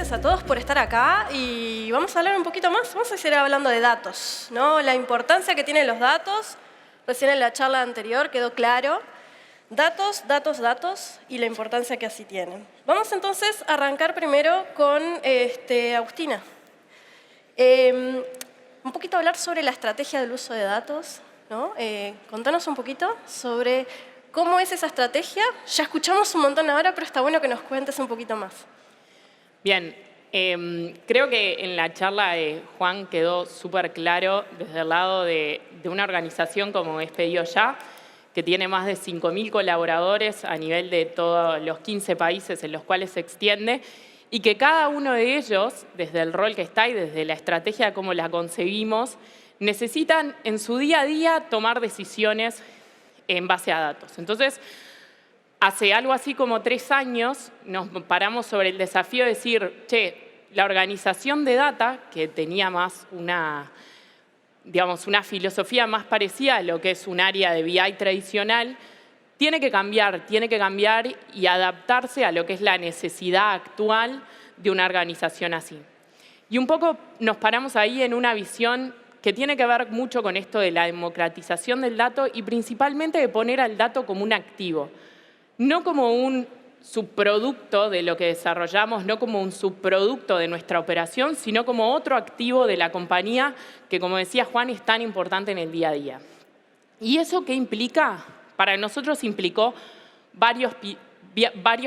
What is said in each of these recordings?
gracias a todos por estar acá y vamos a hablar un poquito más, vamos a seguir hablando de datos, ¿no? La importancia que tienen los datos, recién en la charla anterior quedó claro, datos, datos, datos y la importancia que así tienen. Vamos entonces a arrancar primero con Agustina. Un poquito hablar sobre la estrategia del uso de datos, ¿no? Contanos un poquito sobre cómo es esa estrategia. Ya escuchamos un montón ahora, pero está bueno que nos cuentes un poquito más. Bien, creo que en la charla de Juan quedó súper claro desde el lado de una organización como es Pedido Ya, que tiene más de 5.000 colaboradores a nivel de todos los 15 países en los cuales se extiende, y que cada uno de ellos, desde el rol que está y desde la estrategia de cómo la concebimos, necesitan en su día a día tomar decisiones en base a datos. Entonces, hace algo así como 3 años nos paramos sobre el desafío de decir, che, la organización de data, que tenía más una filosofía más parecida a lo que es un área de BI tradicional, tiene que cambiar y adaptarse a lo que es la necesidad actual de una organización así. Y un poco nos paramos ahí en una visión que tiene que ver mucho con esto de la democratización del dato y principalmente de poner al dato como un activo. No como un subproducto de lo que desarrollamos, no como un subproducto de nuestra operación, sino como otro activo de la compañía que, como decía Juan, es tan importante en el día a día. ¿Y eso qué implica? Para nosotros implicó varios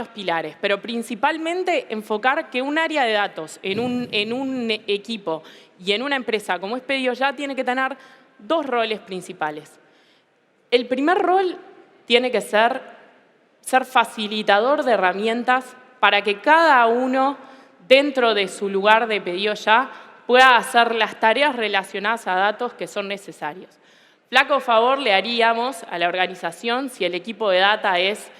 pilares, pero principalmente enfocar que un área de datos en un equipo y en una empresa como es Pedido Ya tiene que tener 2 roles principales. El primer rol tiene que ser facilitador de herramientas para que cada uno, dentro de su lugar de Pedido Ya, pueda hacer las tareas relacionadas a datos que son necesarios. Flaco favor le haríamos a la organización si el equipo de data es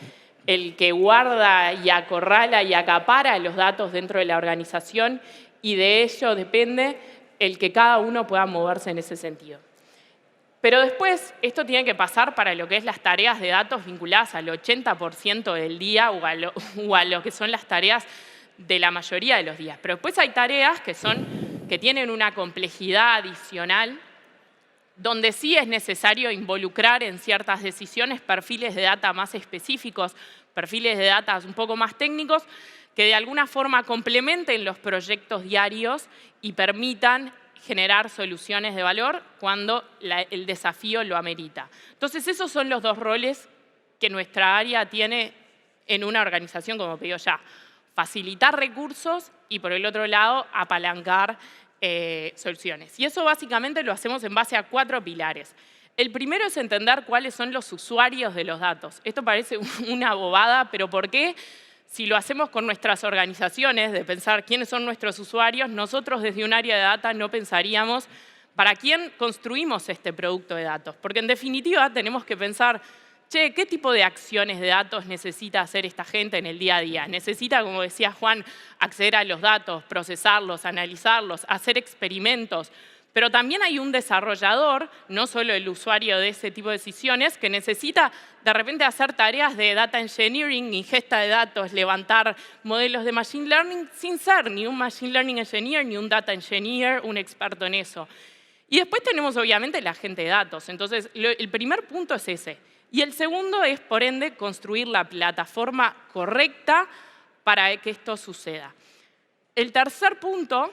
el que guarda y acorrala y acapara los datos dentro de la organización y de ello depende el que cada uno pueda moverse en ese sentido. Pero después, esto tiene que pasar para lo que es las tareas de datos vinculadas al 80% del día o a lo que son las tareas de la mayoría de los días. Pero después hay tareas que tienen una complejidad adicional, donde sí es necesario involucrar en ciertas decisiones perfiles de data más específicos, perfiles de data un poco más técnicos, que de alguna forma complementen los proyectos diarios y permitan generar soluciones de valor cuando el desafío lo amerita. Entonces, esos son los 2 roles que nuestra área tiene en una organización como Pedido Ya. Facilitar recursos y, por el otro lado, apalancar soluciones. Y eso básicamente lo hacemos en base a 4 pilares. El primero es entender cuáles son los usuarios de los datos. Esto parece una bobada, pero ¿por qué? Si lo hacemos con nuestras organizaciones, de pensar quiénes son nuestros usuarios, nosotros desde un área de data no pensaríamos para quién construimos este producto de datos. Porque en definitiva tenemos que pensar, che, ¿qué tipo de acciones de datos necesita hacer esta gente en el día a día? Necesita, como decía Juan, acceder a los datos, procesarlos, analizarlos, hacer experimentos. Pero también hay un desarrollador, no solo el usuario de ese tipo de decisiones, que necesita de repente hacer tareas de data engineering, ingesta de datos, levantar modelos de machine learning sin ser ni un machine learning engineer ni un data engineer, un experto en eso. Y después tenemos obviamente la gente de datos. Entonces, el primer punto es ese. Y el segundo es, por ende, construir la plataforma correcta para que esto suceda. El tercer punto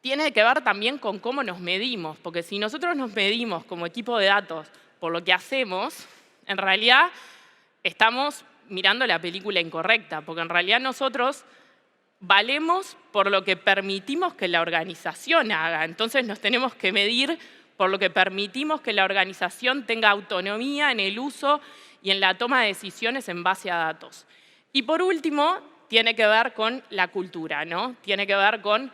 tiene que ver también con cómo nos medimos, porque si nosotros nos medimos como equipo de datos por lo que hacemos, en realidad estamos mirando la película incorrecta, porque en realidad nosotros valemos por lo que permitimos que la organización haga. Entonces nos tenemos que medir por lo que permitimos que la organización tenga autonomía en el uso y en la toma de decisiones en base a datos. Y por último, tiene que ver con la cultura, ¿no? Tiene que ver con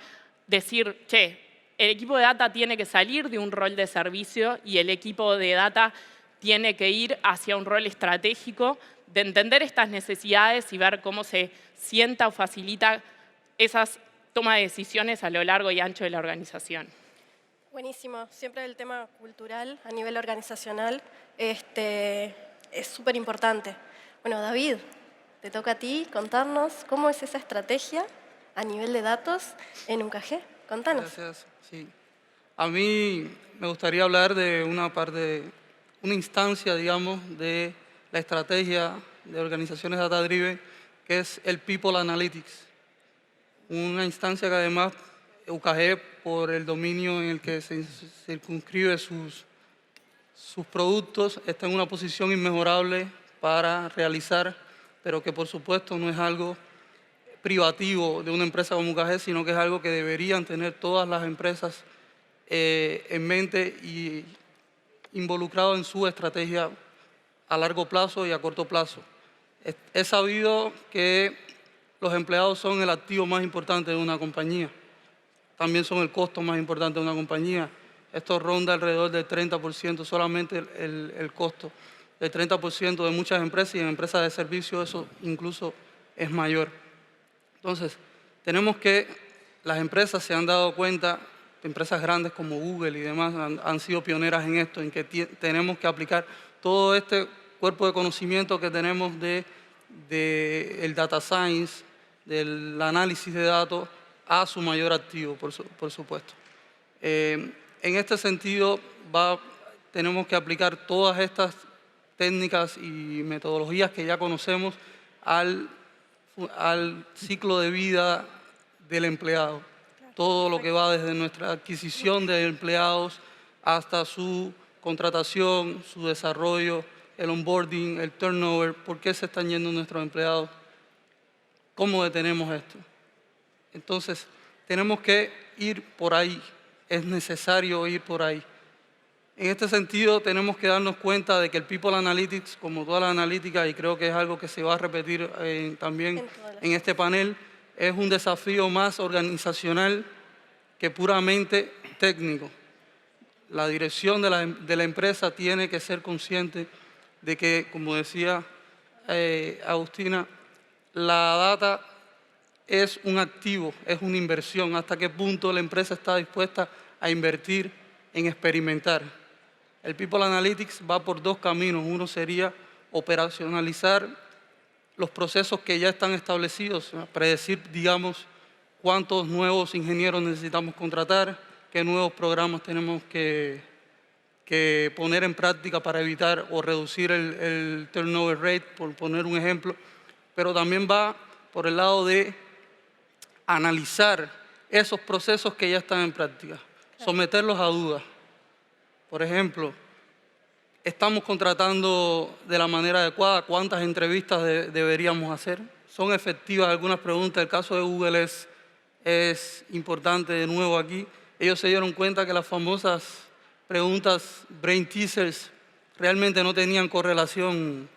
decir, che, el equipo de data tiene que salir de un rol de servicio y el equipo de data tiene que ir hacia un rol estratégico de entender estas necesidades y ver cómo se sienta o facilita esas tomas de decisiones a lo largo y ancho de la organización. Buenísimo. Siempre el tema cultural a nivel organizacional es súper importante. Bueno, David, te toca a ti contarnos cómo es esa estrategia a nivel de datos en UKG? Contanos. Gracias. Sí. A mí me gustaría hablar de una instancia, digamos, de la estrategia de organizaciones data driven, que es el People Analytics. Una instancia que además UKG, por el dominio en el que se circunscribe sus productos, está en una posición inmejorable para realizar, pero que por supuesto no es algo privativo de una empresa como UKG, sino que es algo que deberían tener todas las empresas en mente y involucrado en su estrategia a largo plazo y a corto plazo. Es sabido que los empleados son el activo más importante de una compañía. También son el costo más importante de una compañía. Esto ronda alrededor del 30%, solamente el costo del 30% de muchas empresas, y en empresas de servicio eso incluso es mayor. Entonces, las empresas se han dado cuenta, empresas grandes como Google y demás han sido pioneras en esto, en que tenemos que aplicar todo este cuerpo de conocimiento que tenemos del data science, del análisis de datos, a su mayor activo, por supuesto. En este sentido, tenemos que aplicar todas estas técnicas y metodologías que ya conocemos al ciclo de vida del empleado. Todo lo que va desde nuestra adquisición de empleados hasta su contratación, su desarrollo, el onboarding, el turnover, por qué se están yendo nuestros empleados, cómo detenemos esto. Entonces, tenemos que ir por ahí, es necesario ir por ahí. En este sentido, tenemos que darnos cuenta de que el People Analytics, como toda la analítica, y creo que es algo que se va a repetir también en este panel, es un desafío más organizacional que puramente técnico. La dirección de la empresa tiene que ser consciente de que, como decía Agustina, la data es un activo, es una inversión. ¿Hasta qué punto la empresa está dispuesta a invertir en experimentar? El People Analytics va por dos caminos. Uno sería operacionalizar los procesos que ya están establecidos, predecir, digamos, cuántos nuevos ingenieros necesitamos contratar, qué nuevos programas tenemos que poner en práctica para evitar o reducir el turnover rate, por poner un ejemplo. Pero también va por el lado de analizar esos procesos que ya están en práctica, someterlos a dudas. Por ejemplo, ¿estamos contratando de la manera adecuada? ¿Cuántas entrevistas deberíamos hacer? ¿Son efectivas algunas preguntas? El caso de Google es importante de nuevo aquí. Ellos se dieron cuenta que las famosas preguntas brain teasers realmente no tenían correlación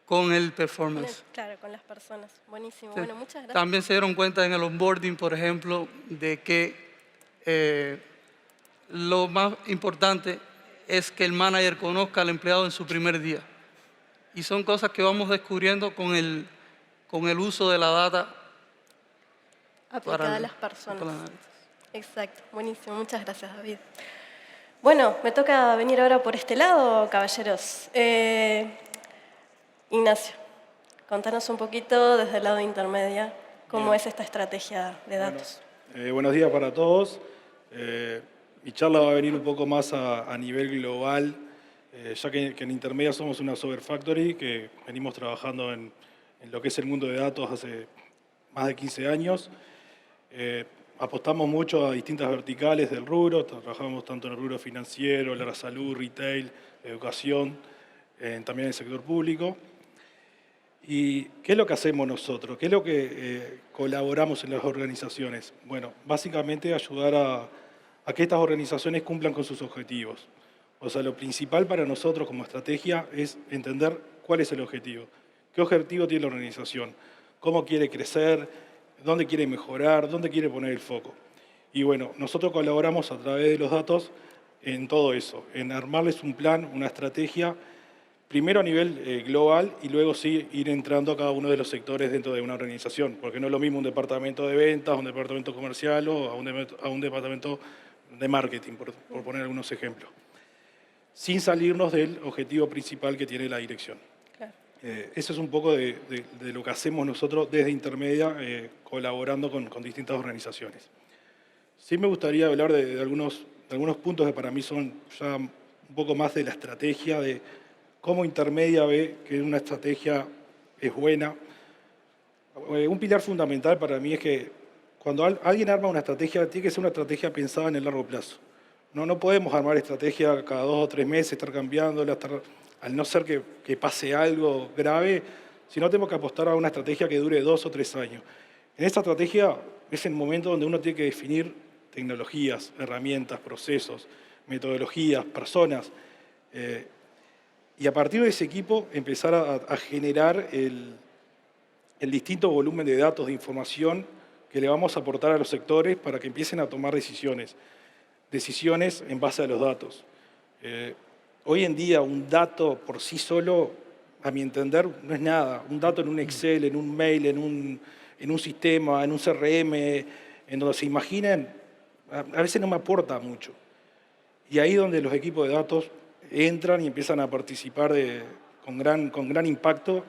con el performance. Claro, con las personas. Buenísimo. Sí. Bueno, muchas gracias. También se dieron cuenta en el onboarding, por ejemplo, de que lo más importante es que el manager conozca al empleado en su primer día. Y son cosas que vamos descubriendo con el uso de la data aplicada a las personas. Exacto, buenísimo. Muchas gracias, David. Bueno, me toca venir ahora por este lado, caballeros. Ignacio, contanos un poquito desde el lado de Intermedia cómo es esta estrategia de datos. Buenos días para todos. Mi charla va a venir un poco más a nivel global, ya que en Intermedia somos una software factory que venimos trabajando en lo que es el mundo de datos hace más de 15 años. Apostamos mucho a distintas verticales del rubro, trabajamos tanto en el rubro financiero, la salud, retail, educación, también en el sector público. ¿Y qué es lo que hacemos nosotros? ¿Qué es lo que colaboramos en las organizaciones? Bueno, básicamente ayudar a que estas organizaciones cumplan con sus objetivos. O sea, lo principal para nosotros como estrategia es entender cuál es el objetivo. ¿Qué objetivo tiene la organización? ¿Cómo quiere crecer? ¿Dónde quiere mejorar? ¿Dónde quiere poner el foco? Y bueno, nosotros colaboramos a través de los datos en todo eso, en armarles un plan, una estrategia, primero a nivel global y luego sí ir entrando a cada uno de los sectores dentro de una organización, porque no es lo mismo un departamento de ventas, un departamento comercial o a un departamento de marketing, por poner algunos ejemplos, sin salirnos del objetivo principal que tiene la dirección. Claro. Eso es un poco de lo que hacemos nosotros desde Intermedia, colaborando con distintas organizaciones. Sí me gustaría hablar de algunos puntos que para mí son ya un poco más de la estrategia, de cómo Intermedia ve que una estrategia es buena. Un pilar fundamental para mí es que cuando alguien arma una estrategia, tiene que ser una estrategia pensada en el largo plazo. No podemos armar estrategia cada 2 o 3 meses, estar cambiándola, al no ser que pase algo grave, sino tenemos que apostar a una estrategia que dure 2 o 3 años. En esta estrategia es el momento donde uno tiene que definir tecnologías, herramientas, procesos, metodologías, personas, y a partir de ese equipo empezar a generar el distinto volumen de datos, de información que le vamos a aportar a los sectores para que empiecen a tomar decisiones en base a los datos. Hoy en día un dato por sí solo, a mi entender, no es nada. Un dato en un Excel, en un mail, en un sistema, en un CRM, en donde se imaginen, a veces no me aporta mucho. Y ahí es donde los equipos de datos entran y empiezan a participar con gran impacto,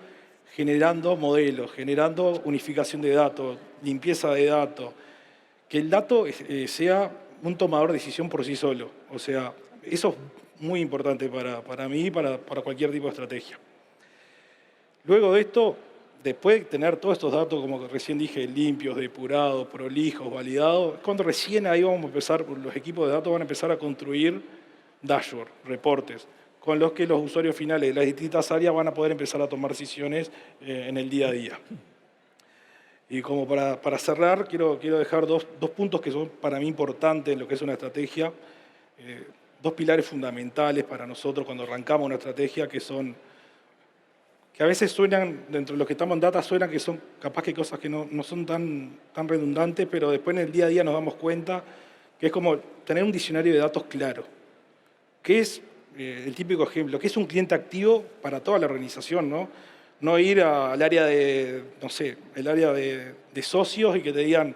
generando modelos, generando unificación de datos, limpieza de datos, que el dato sea un tomador de decisión por sí solo. O sea, eso es muy importante para mí y para cualquier tipo de estrategia. Luego de esto, después de tener todos estos datos, como recién dije, limpios, depurados, prolijos, validados, cuando recién ahí vamos a empezar, los equipos de datos van a empezar a construir dashboard, reportes, con los que los usuarios finales de las distintas áreas van a poder empezar a tomar decisiones en el día a día. Y como para cerrar, quiero dejar dos puntos que son para mí importantes en lo que es una estrategia, 2 pilares fundamentales para nosotros cuando arrancamos una estrategia, que a veces suenan, dentro de los que estamos en data, suenan que son capaz que cosas que no son tan redundantes, pero después en el día a día nos damos cuenta que es como tener un diccionario de datos claro. ¿Qué es el típico ejemplo? ¿Qué es un cliente activo para toda la organización, no? No ir al área de, no sé, el área de socios y que te digan,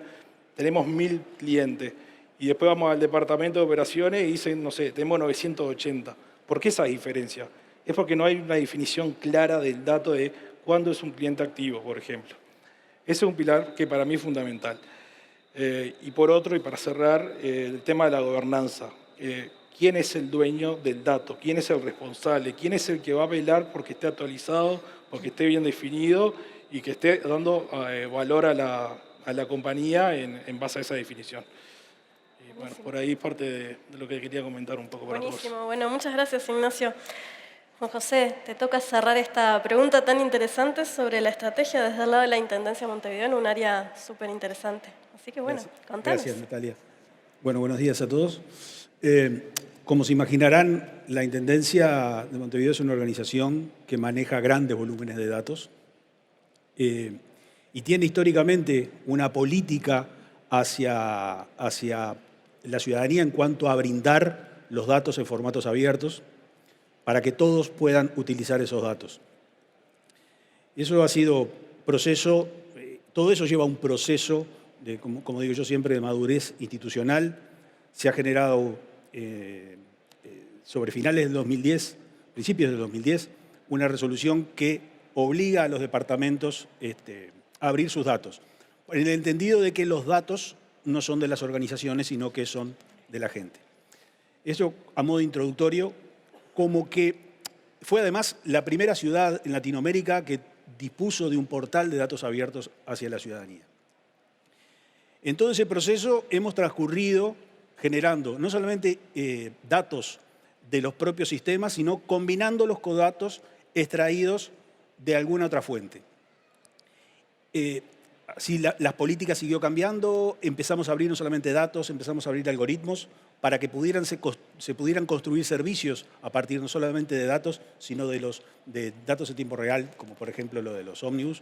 tenemos 1000 clientes. Y después vamos al departamento de operaciones y dicen, no sé, tenemos 980. ¿Por qué esa diferencia? Es porque no hay una definición clara del dato de cuándo es un cliente activo, por ejemplo. Ese es un pilar que para mí es fundamental. Y por otro, y para cerrar, el tema de la gobernanza. ¿Quién es el dueño del dato? ¿Quién es el responsable? ¿Quién es el que va a velar porque esté actualizado, porque esté bien definido y que esté dando valor a la compañía en base a esa definición? Y bueno, por ahí parte de lo que quería comentar un poco para todos. Buenísimo. Bueno, muchas gracias, Ignacio. Juan José, te toca cerrar esta pregunta tan interesante sobre la estrategia desde el lado de la Intendencia de Montevideo en un área súper interesante. Así que bueno, contanos. Gracias, Natalia. Bueno, buenos días a todos. Como se imaginarán, la Intendencia de Montevideo es una organización que maneja grandes volúmenes de datos y tiene históricamente una política hacia la ciudadanía en cuanto a brindar los datos en formatos abiertos para que todos puedan utilizar esos datos. Eso ha sido proceso, todo eso lleva un proceso, como digo yo siempre, de madurez institucional. Se ha generado sobre finales del 2010, principios del 2010, una resolución que obliga a los departamentos a abrir sus datos, en el entendido de que los datos no son de las organizaciones, sino que son de la gente. Eso, a modo introductorio, como que fue además la primera ciudad en Latinoamérica que dispuso de un portal de datos abiertos hacia la ciudadanía. En todo ese proceso hemos transcurrido generando no solamente datos de los propios sistemas, sino combinándolos con datos extraídos de alguna otra fuente. Así las políticas siguió cambiando, empezamos a abrir no solamente datos, empezamos a abrir algoritmos para que se pudieran construir servicios a partir no solamente de datos, sino de datos en tiempo real, como por ejemplo lo de los ómnibus,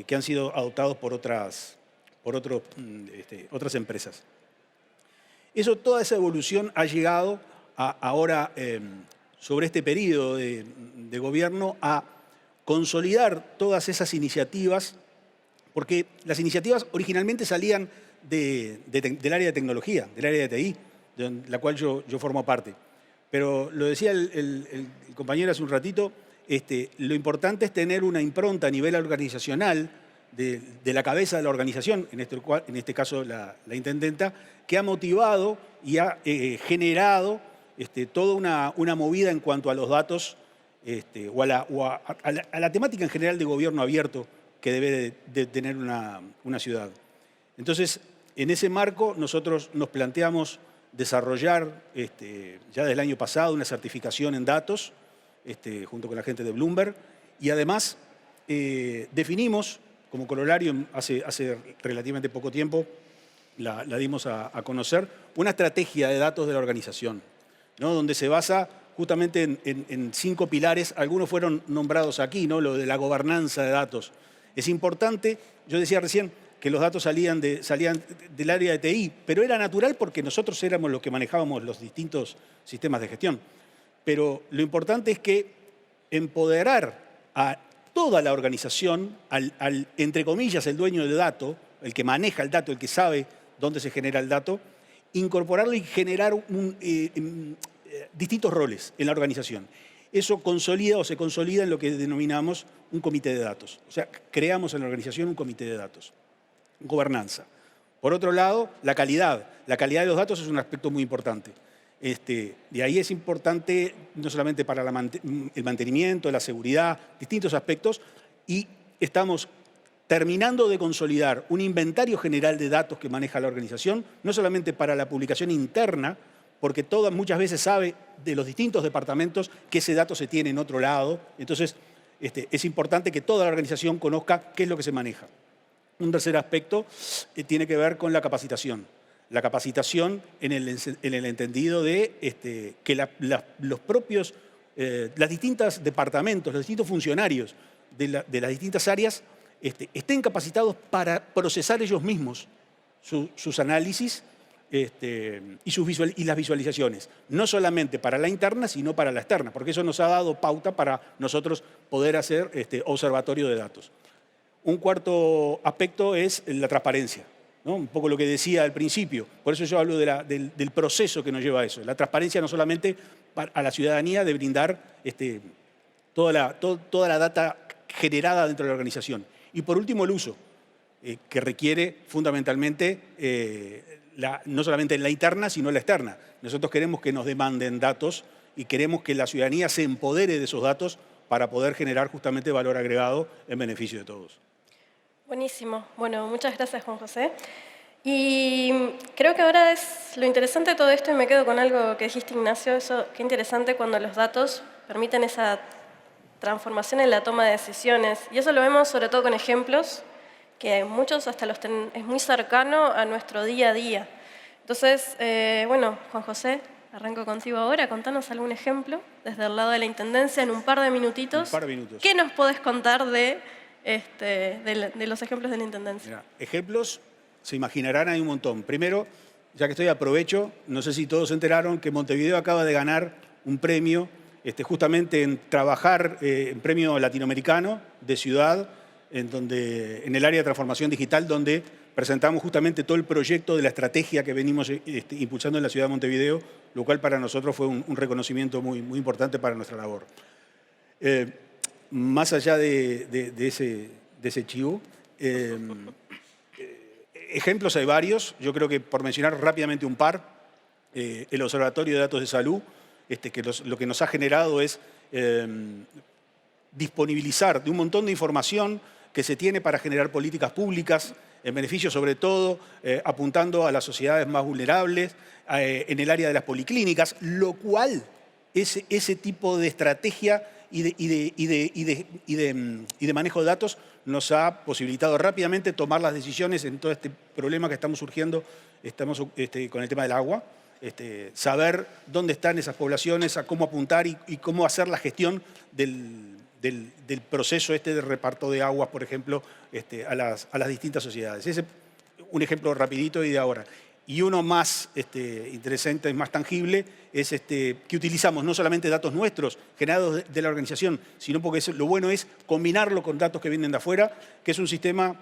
que han sido adoptados por otras empresas. Toda esa evolución ha llegado ahora, sobre este periodo de gobierno, a consolidar todas esas iniciativas, porque las iniciativas originalmente salían del área de tecnología, del área de TI, de la cual yo formo parte. Pero lo decía el compañero hace un ratito, lo importante es tener una impronta a nivel organizacional de la cabeza de la organización, en este caso la intendenta, que ha motivado y ha generado toda una movida en cuanto a los datos o a la temática en general de gobierno abierto que debe de tener una ciudad. Entonces, en ese marco nosotros nos planteamos desarrollar ya desde el año pasado una certificación en datos junto con la gente de Bloomberg y además definimos como corolario hace relativamente poco tiempo, la dimos a conocer, una estrategia de datos de la organización, ¿no? Donde se basa justamente en 5 pilares, algunos fueron nombrados aquí, ¿no? Lo de la gobernanza de datos. Es importante, yo decía recién que los datos salían del área de TI, pero era natural porque nosotros éramos los que manejábamos los distintos sistemas de gestión. Pero lo importante es que empoderar a toda la organización, entre comillas, el dueño del dato, el que maneja el dato, el que sabe dónde se genera el dato, incorporarlo y generar distintos roles en la organización. Eso consolida o se consolida en lo que denominamos un comité de datos. O sea, creamos en la organización un comité de datos. Gobernanza. Por otro lado, la calidad. La calidad de los datos es un aspecto muy importante. De ahí es importante no solamente para el mantenimiento, la seguridad, distintos aspectos, y estamos terminando de consolidar un inventario general de datos que maneja la organización, no solamente para la publicación interna, porque muchas veces sabe de los distintos departamentos que ese dato se tiene en otro lado. Entonces, es importante que toda la organización conozca qué es lo que se maneja. Un tercer aspecto tiene que ver con la capacitación. La capacitación en el entendido de que los propios, los distintos departamentos, los distintos funcionarios de las distintas áreas estén capacitados para procesar ellos mismos sus análisis y las visualizaciones. No solamente para la interna, sino para la externa, porque eso nos ha dado pauta para nosotros poder hacer observatorio de datos. Un cuarto aspecto es la transparencia, ¿no? Un poco lo que decía al principio. Por eso yo hablo del proceso que nos lleva a eso. La transparencia no solamente a la ciudadanía de brindar toda la data generada dentro de la organización. Y por último, el uso, que requiere fundamentalmente no solamente en la interna, sino en la externa. Nosotros queremos que nos demanden datos y queremos que la ciudadanía se empodere de esos datos para poder generar justamente valor agregado en beneficio de todos. Buenísimo. Bueno, muchas gracias, Juan José. Y creo que ahora es lo interesante de todo esto, y me quedo con algo que dijiste, Ignacio, eso, qué interesante cuando los datos permiten esa transformación en la toma de decisiones. Y eso lo vemos sobre todo con ejemplos, que muchos hasta es muy cercano a nuestro día a día. Entonces, bueno, Juan José, arranco contigo ahora. Contanos algún ejemplo desde el lado de la Intendencia en un par de minutitos. Un par de minutos. ¿Qué nos podés contar de los ejemplos de la Intendencia? Mira, ejemplos, se imaginarán, hay un montón. Primero, ya que estoy, aprovecho, no sé si todos se enteraron que Montevideo acaba de ganar un premio justamente en trabajar en premio latinoamericano de ciudad, en el área de transformación digital, donde presentamos justamente todo el proyecto de la estrategia que venimos impulsando en la ciudad de Montevideo, lo cual para nosotros fue un reconocimiento muy, muy importante para nuestra labor. Más allá de ese chivo, ejemplos hay varios. Yo creo que por mencionar rápidamente un par, el Observatorio de Datos de Salud, que lo que nos ha generado es disponibilizar de un montón de información que se tiene para generar políticas públicas en beneficio, sobre todo, apuntando a las sociedades más vulnerables, en el área de las policlínicas, lo cual ese tipo de estrategia y de manejo de datos nos ha posibilitado rápidamente tomar las decisiones en todo este problema que estamos surgiendo con el tema del agua, saber dónde están esas poblaciones, a cómo apuntar y cómo hacer la gestión del proceso de reparto de aguas, por ejemplo, a las distintas sociedades. Ese es un ejemplo rapidito y de ahora. Y uno más interesante y más tangible es que utilizamos no solamente datos nuestros generados de la organización, sino porque lo bueno es combinarlo con datos que vienen de afuera, que es un sistema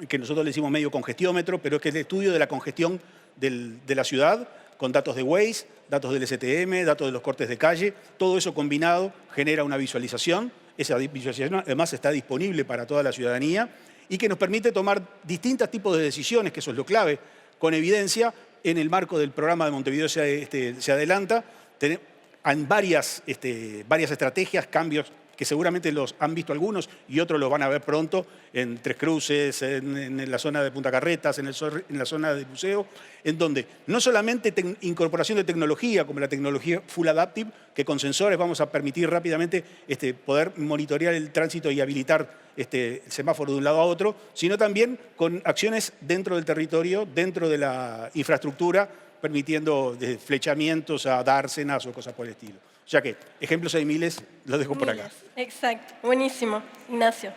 que nosotros le decimos medio congestiómetro, pero es que es el estudio de la congestión de la ciudad con datos de Waze, datos del STM, datos de los cortes de calle. Todo eso combinado genera una visualización. Esa visualización además está disponible para toda la ciudadanía y que nos permite tomar distintos tipos de decisiones, que eso es lo clave, con evidencia. En el marco del programa de Montevideo se adelanta, en varias estrategias, cambios que seguramente los han visto algunos y otros los van a ver pronto en Tres Cruces, en la zona de Punta Carretas, en la zona de buceo, en donde no solamente incorporación de tecnología, como la tecnología Full Adaptive, que con sensores vamos a permitir rápidamente poder monitorear el tránsito y habilitar el semáforo de un lado a otro, sino también con acciones dentro del territorio, dentro de la infraestructura, permitiendo flechamientos a dársenas o cosas por el estilo. O sea que ejemplos hay miles, los dejo por acá. Exacto, buenísimo. Ignacio,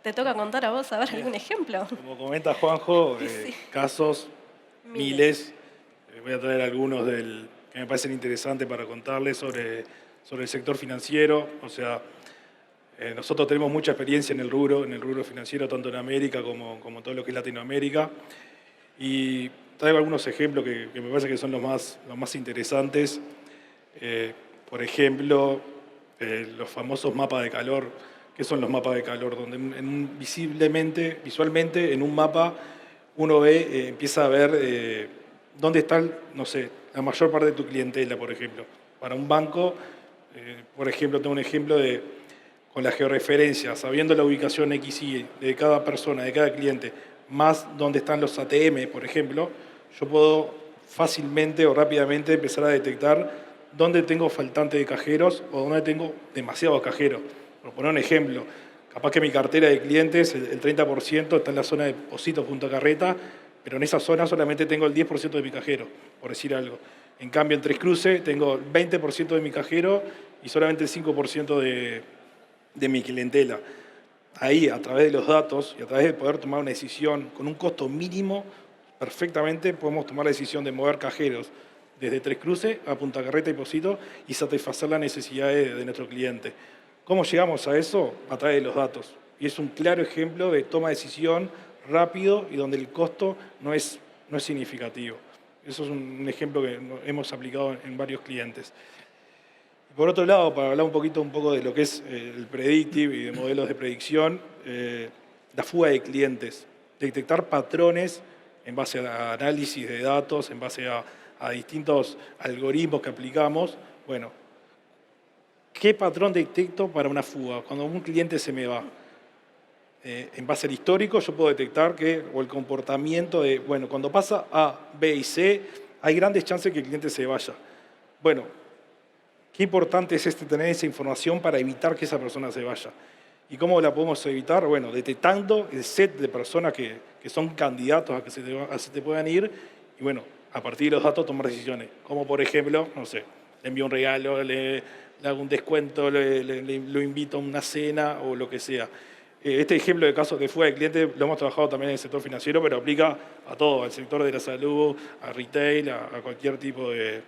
te toca contar a vos, a ver, algún ejemplo. Como comenta Juanjo, casos, miles. Voy a traer algunos que me parecen interesantes para contarles sobre el sector financiero. O sea, nosotros tenemos mucha experiencia en el rubro financiero, tanto en América como todo lo que es Latinoamérica. Y traigo algunos ejemplos que me parece que son los más interesantes. Por ejemplo, los famosos mapas de calor. ¿Qué son los mapas de calor? Donde visualmente, en un mapa, uno empieza a ver dónde está, no sé, la mayor parte de tu clientela, por ejemplo. Para un banco, por ejemplo, tengo un ejemplo con la georreferencia, sabiendo la ubicación XY de cada persona, de cada cliente, más dónde están los ATM, por ejemplo, yo puedo fácilmente o rápidamente empezar a detectar dónde tengo faltante de cajeros o dónde tengo demasiados cajeros. Por poner un ejemplo, capaz que mi cartera de clientes, el 30% está en la zona de Positos, Punta Carreta, pero en esa zona solamente tengo el 10% de mi cajero, por decir algo. En cambio, en Tres Cruces tengo el 20% de mi cajero y solamente el 5% de mi clientela. Ahí, a través de los datos y a través de poder tomar una decisión con un costo mínimo, perfectamente podemos tomar la decisión de mover cajeros desde Tres Cruces a Punta Carreta y Positos y satisfacer las necesidades de nuestro cliente. ¿Cómo llegamos a eso? A través de los datos. Y es un claro ejemplo de toma de decisión rápido y donde el costo no es significativo. Eso es un ejemplo que hemos aplicado en varios clientes. Por otro lado, para hablar un poco de lo que es el predictive y de modelos de predicción, la fuga de clientes, detectar patrones en base a análisis de datos, en base a distintos algoritmos que aplicamos. Bueno, ¿qué patrón detecto para una fuga? Cuando un cliente se me va, en base al histórico yo puedo detectar o el comportamiento cuando pasa A, B y C, hay grandes chances que el cliente se vaya. Bueno, qué importante es tener esa información para evitar que esa persona se vaya. ¿Y cómo la podemos evitar? Bueno, detectando el set de personas que son candidatos a que se te puedan ir y bueno, a partir de los datos tomar decisiones. Como por ejemplo, no sé, le envío un regalo, le hago un descuento, lo invito a una cena o lo que sea. Este ejemplo de casos de fuga de clientes lo hemos trabajado también en el sector financiero, pero aplica a todo, al sector de la salud, a retail, a cualquier tipo de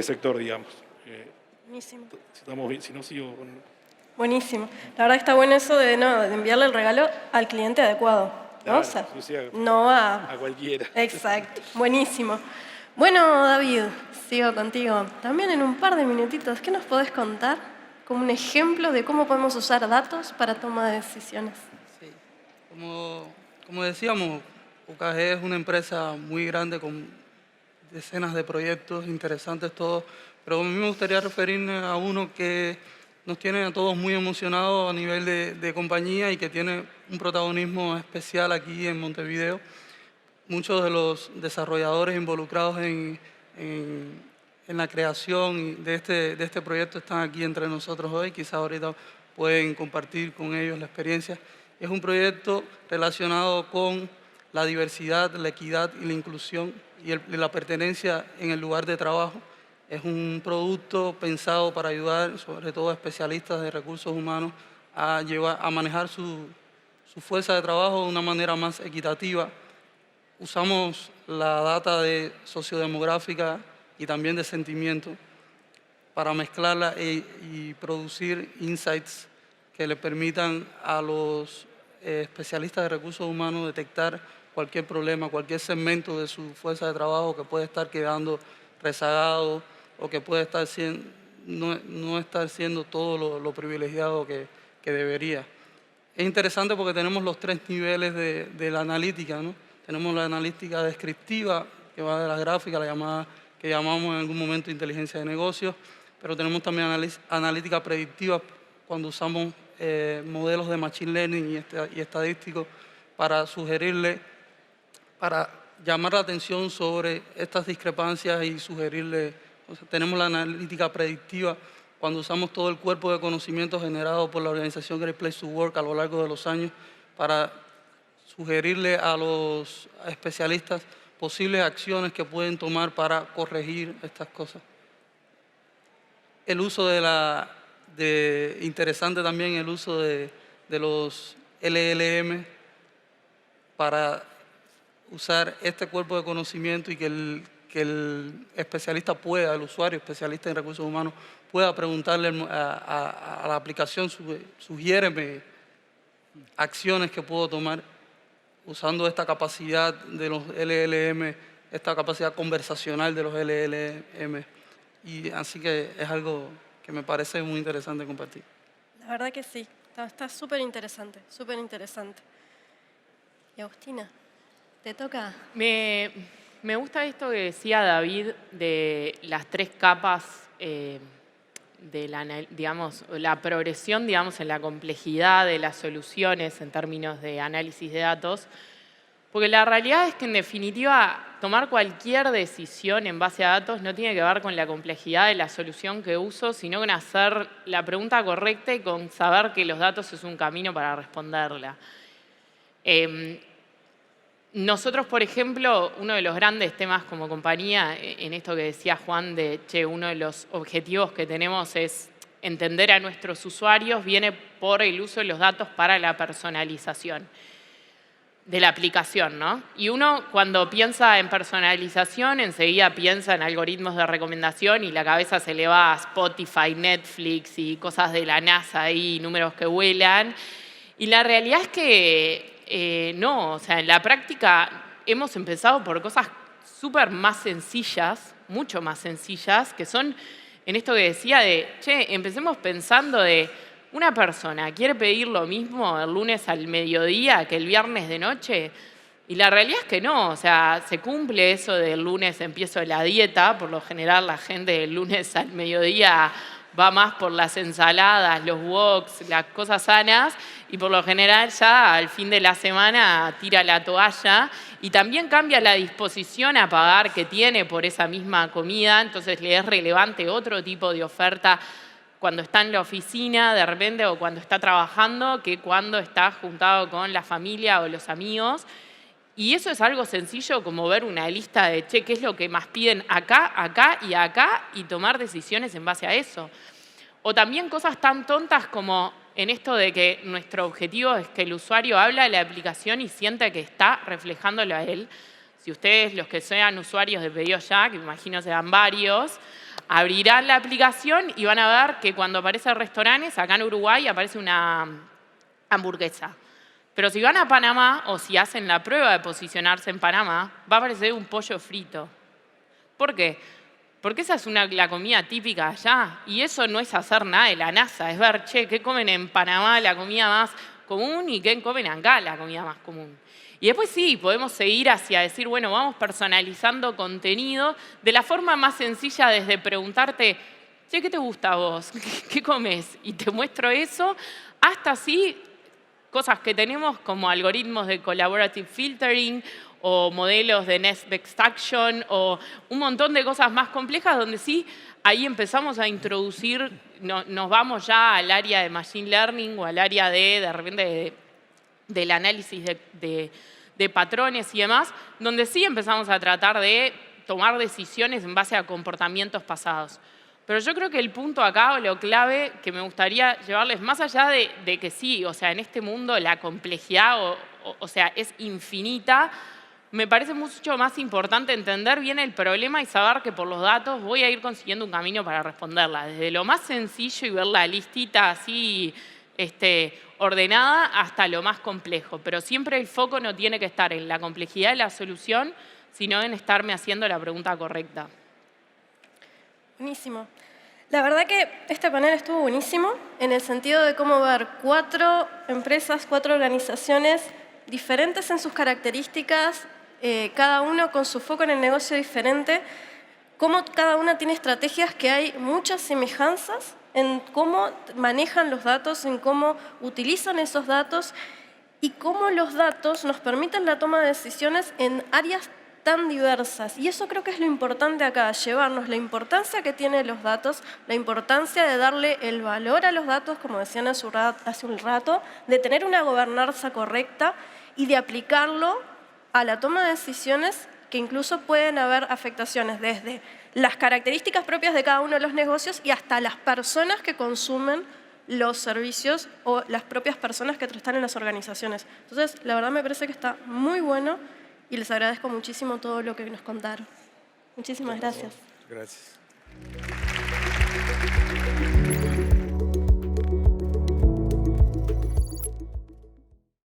sector, digamos. Buenísimo. Si no, sigo con... Buenísimo. La verdad que está bueno eso de enviarle el regalo al cliente adecuado. ¿no? Claro, O sea, sí, no a cualquiera. Exacto. Buenísimo. Bueno, David, sigo contigo. También en un par de minutitos, ¿qué nos podés contar como un ejemplo de cómo podemos usar datos para toma de decisiones? Sí. Como decíamos, UKG es una empresa muy grande con decenas de proyectos interesantes todos, pero a mí me gustaría referirme a uno que nos tiene a todos muy emocionados a nivel de compañía y que tiene un protagonismo especial aquí en Montevideo. Muchos de los desarrolladores involucrados en la creación de este proyecto están aquí entre nosotros hoy. Quizás ahorita pueden compartir con ellos la experiencia. Es un proyecto relacionado con la diversidad, la equidad y la inclusión y la pertenencia en el lugar de trabajo. Es un producto pensado para ayudar, sobre todo a especialistas de recursos humanos, a manejar su fuerza de trabajo de una manera más equitativa. Usamos la data sociodemográfica y también de sentimiento para mezclarla y producir insights que le permitan a los especialistas de recursos humanos detectar cualquier problema, cualquier segmento de su fuerza de trabajo que puede estar quedando rezagado o que puede estar no estar siendo todo lo privilegiado que debería. Es interesante porque tenemos los 3 niveles de la analítica, ¿no? Tenemos la analítica descriptiva, que va de la gráfica, que llamamos en algún momento inteligencia de negocios, pero tenemos también analítica predictiva cuando usamos modelos de machine learning y estadísticos para sugerirle, para llamar la atención sobre estas discrepancias y sugerirle. Tenemos la analítica predictiva cuando usamos todo el cuerpo de conocimiento generado por la organización Great Place to Work a lo largo de los años para sugerirle a los especialistas posibles acciones que pueden tomar para corregir estas cosas. El uso interesante también el uso de los LLM para usar este cuerpo de conocimiento y que el especialista el usuario especialista en recursos humanos, pueda preguntarle a la aplicación, sugiéreme acciones que puedo tomar usando esta capacidad de los LLM, esta capacidad conversacional de los LLM. Y así que es algo que me parece muy interesante compartir. La verdad que sí, está súper interesante, súper interesante. Y Agustina, ¿te toca? Me gusta esto que decía David de las 3 capas de la progresión, en la complejidad de las soluciones en términos de análisis de datos, porque la realidad es que en definitiva tomar cualquier decisión en base a datos no tiene que ver con la complejidad de la solución que uso, sino con hacer la pregunta correcta y con saber que los datos es un camino para responderla. Nosotros, por ejemplo, uno de los grandes temas como compañía, en esto que decía Juan, uno de los objetivos que tenemos es entender a nuestros usuarios, viene por el uso de los datos para la personalización de la aplicación, ¿no? Y uno cuando piensa en personalización, enseguida piensa en algoritmos de recomendación y la cabeza se le va a Spotify, Netflix y cosas de la NASA y números que vuelan. Y la realidad es que no, o sea, en la práctica hemos empezado por cosas súper más sencillas, mucho más sencillas, que son en esto que decía empecemos pensando de una persona quiere pedir lo mismo el lunes al mediodía que el viernes de noche, y la realidad es que no, o sea, se cumple eso del lunes empiezo la dieta, por lo general la gente del lunes al mediodía va más por las ensaladas, los woks, las cosas sanas, y por lo general ya al fin de la semana tira la toalla y también cambia la disposición a pagar que tiene por esa misma comida, entonces le es relevante otro tipo de oferta cuando está en la oficina de repente o cuando está trabajando que cuando está juntado con la familia o los amigos. Y eso es algo sencillo como ver una lista de, qué es lo que más piden acá, acá y acá y tomar decisiones en base a eso. O también cosas tan tontas como en esto de que nuestro objetivo es que el usuario habla de la aplicación y sienta que está reflejándolo a él. Si ustedes, los que sean usuarios de Pedido Ya, que me imagino serán varios, abrirán la aplicación y van a ver que cuando aparece restaurantes, acá en Uruguay aparece una hamburguesa. Pero si van a Panamá o si hacen la prueba de posicionarse en Panamá, va a aparecer un pollo frito. ¿Por qué? Porque esa es la comida típica allá. Y eso no es hacer nada de la NASA, es ver, ¿qué comen en Panamá la comida más común y qué comen acá la comida más común? Y después sí, podemos seguir hacia decir, bueno, vamos personalizando contenido de la forma más sencilla desde preguntarte, ¿qué te gusta a vos? ¿Qué comes? Y te muestro eso, hasta así cosas que tenemos como algoritmos de collaborative filtering o modelos de next best action o un montón de cosas más complejas donde sí, ahí empezamos a introducir, nos vamos ya al área de machine learning o al área de repente del análisis de patrones y demás, donde sí empezamos a tratar de tomar decisiones en base a comportamientos pasados. Pero yo creo que el punto acá, o lo clave que me gustaría llevarles, más allá de que sí, o sea, en este mundo la complejidad, o sea, es infinita, me parece mucho más importante entender bien el problema y saber que por los datos voy a ir consiguiendo un camino para responderla. Desde lo más sencillo y ver la listita así, ordenada hasta lo más complejo, pero siempre el foco no tiene que estar en la complejidad de la solución, sino en estarme haciendo la pregunta correcta. Buenísimo. La verdad que este panel estuvo buenísimo en el sentido de cómo ver 4 empresas, 4 organizaciones diferentes en sus características, cada uno con su foco en el negocio diferente, cómo cada una tiene estrategias que hay muchas semejanzas en cómo manejan los datos, en cómo utilizan esos datos y cómo los datos nos permiten la toma de decisiones en áreas tan diversas. Y eso creo que es lo importante acá, llevarnos la importancia que tienen los datos, la importancia de darle el valor a los datos, como decían hace un rato, de tener una gobernanza correcta y de aplicarlo a la toma de decisiones que incluso pueden haber afectaciones desde las características propias de cada uno de los negocios y hasta las personas que consumen los servicios o las propias personas que están en las organizaciones. Entonces, la verdad me parece que está muy bueno y les agradezco muchísimo todo lo que nos contaron. Muchísimas gracias. Gracias.